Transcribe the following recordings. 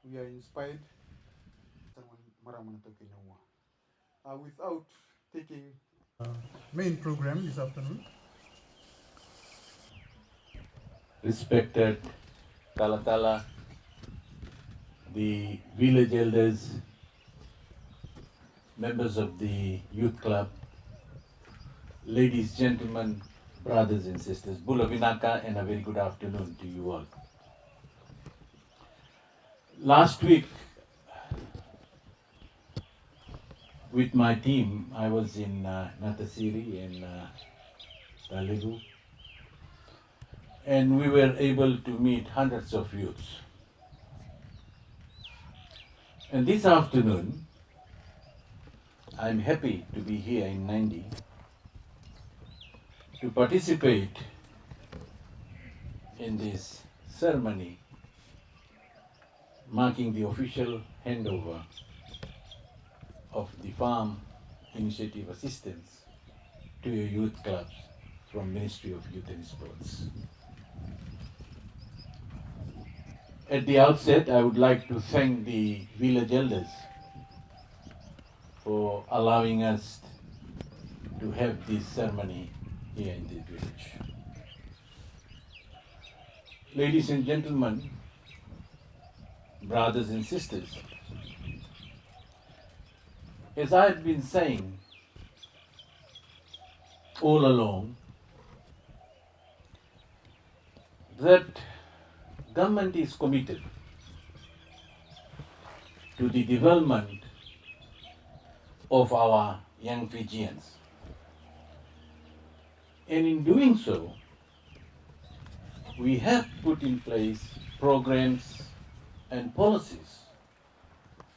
We are inspired without taking main program this afternoon. Respected Talatala, the village elders, members of the youth club, ladies, gentlemen, brothers and sisters, Bula Vinaka, and a very good afternoon to you all. Last week, with my team, I was in Natasiri and Talibu, and we were able to meet hundreds of youths. And this afternoon, I'm happy to be here in Nadi to participate in this ceremony marking the official handover of the farm initiative assistance to your youth clubs from Ministry of Youth and Sports. At the outset, I would like to thank the village elders for allowing us to have this ceremony here in this village. Ladies and gentlemen, brothers and sisters, as I've been saying all along, that government is committed to the development of our young Fijians. And in doing so, we have put in place programs and policies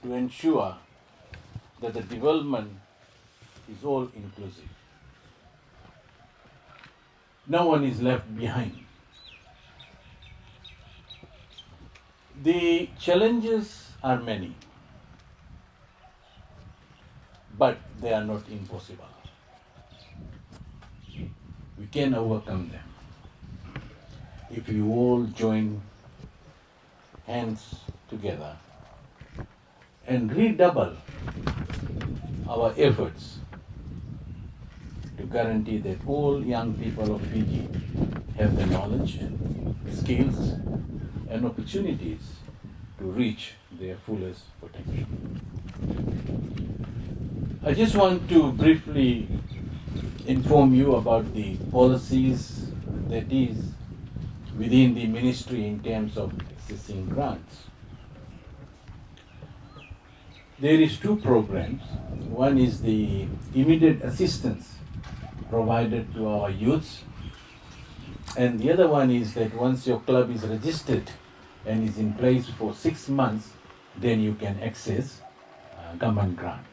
to ensure that the development is all inclusive. No one is left behind. The challenges are many, but they are not impossible. We can overcome them if you all join hands together and redouble our efforts to guarantee that all young people of Fiji have the knowledge, skills, and opportunities to reach their fullest potential. I just want to briefly inform you about the policies that is within the ministry in terms of accessing grants. There is two programs. One is the immediate assistance provided to our youths, and the other one is that once your club is registered and is in place for 6 months, then you can access government grant.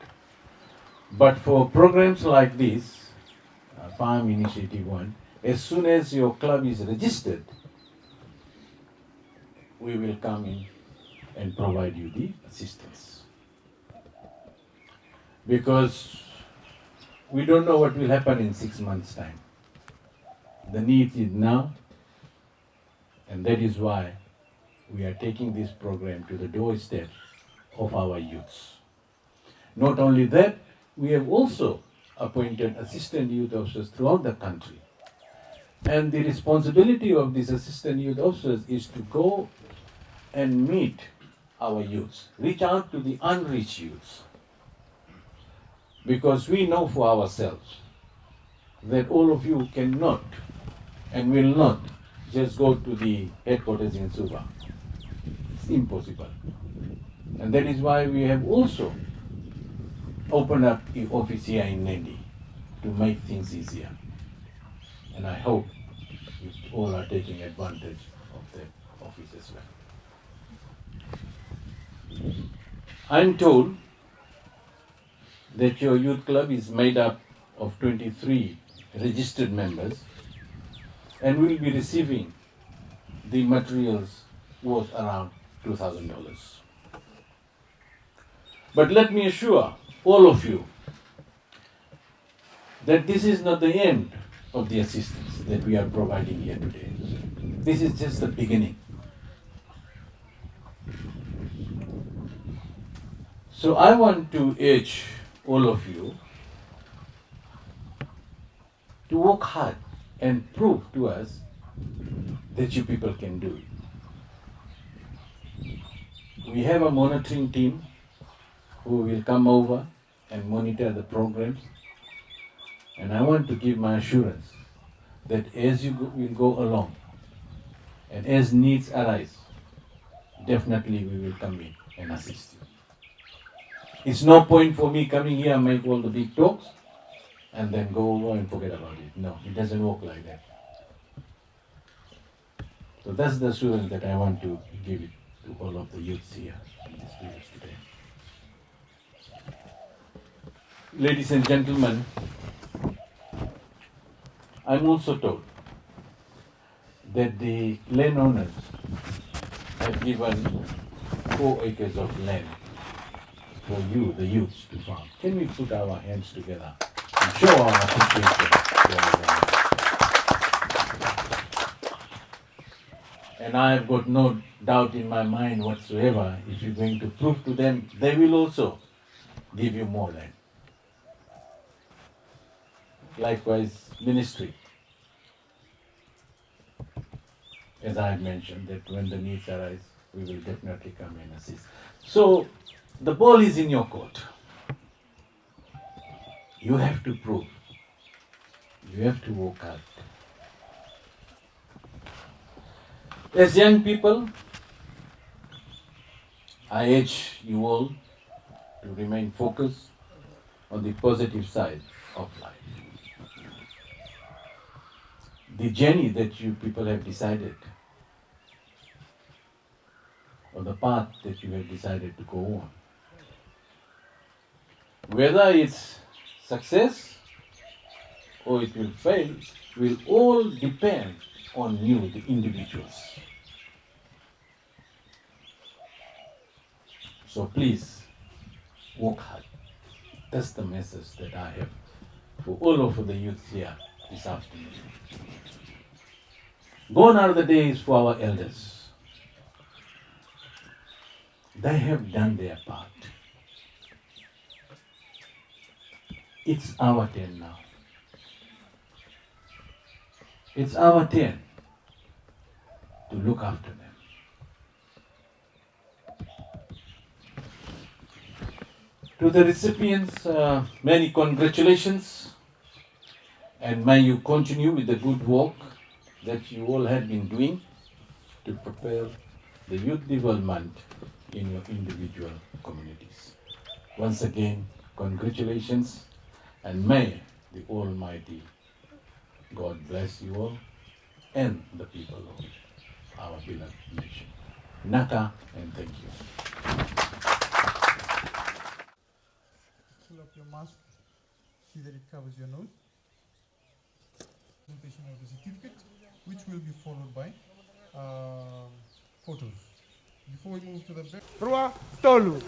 But for programs like this, Farm Initiative 1, as soon as your club is registered, we will come in and provide you the assistance. Because we don't know what will happen in 6 months' time. The need is now, and that is why we are taking this program to the doorstep of our youths. Not only that, we have also appointed assistant youth officers throughout the country. And the responsibility of these assistant youth officers is to go and meet our youths, reach out to the unreached youths. Because we know for ourselves that all of you cannot and will not just go to the headquarters in Suva. It's impossible. And that is why we have also opened up the office here in Nadi to make things easier. And I hope you all are taking advantage of the office as well. I'm told that your youth club is made up of 23 registered members and will be receiving the materials worth around $2,000. But let me assure all of you that this is not the end of the assistance that we are providing here today. This is just the beginning. So I want to urge all of you to work hard and prove to us that you people can do it. We have a monitoring team who will come over and monitor the programs. And I want to give my assurance that as you will go along and as needs arise, definitely we will come in and assist you. It's no point for me coming here and make all the big talks and then go over and forget about it. No, it doesn't work like that. So that's the assurance that I want to give it to all of the youths here in this village today. Ladies and gentlemen, I'm also told that the landowners have given 4 acres of land for you, the youths, to farm. Can we put our hands together and show our appreciation to our landowners? And I've got no doubt in my mind whatsoever, if you're going to prove to them, they will also give you more land. Likewise, ministry. As I have mentioned, that when the needs arise, we will definitely come and assist. So, the ball is in your court. You have to prove. You have to work hard. As young people, I urge you all to remain focused on the positive side of life. The journey that you people have decided, or the path that you have decided to go on, whether it's success or it will fail, will all depend on you, the individuals. So please, work hard. That's the message that I have for all of the youth here this afternoon. Gone are the days for our elders. They have done their part. It's our turn now. It's our turn to look after them. To the recipients, many congratulations, and may you continue with the good work that you all have been doing to prepare the youth development in your individual communities. Once again, congratulations, and may the Almighty God bless you all and the people of our beloved nation. Naka, and thank you. Pull up your mask, see that it covers your nose. Presentation of the certificate, which will be followed by photos. Before we move to the back, Rua Tolu.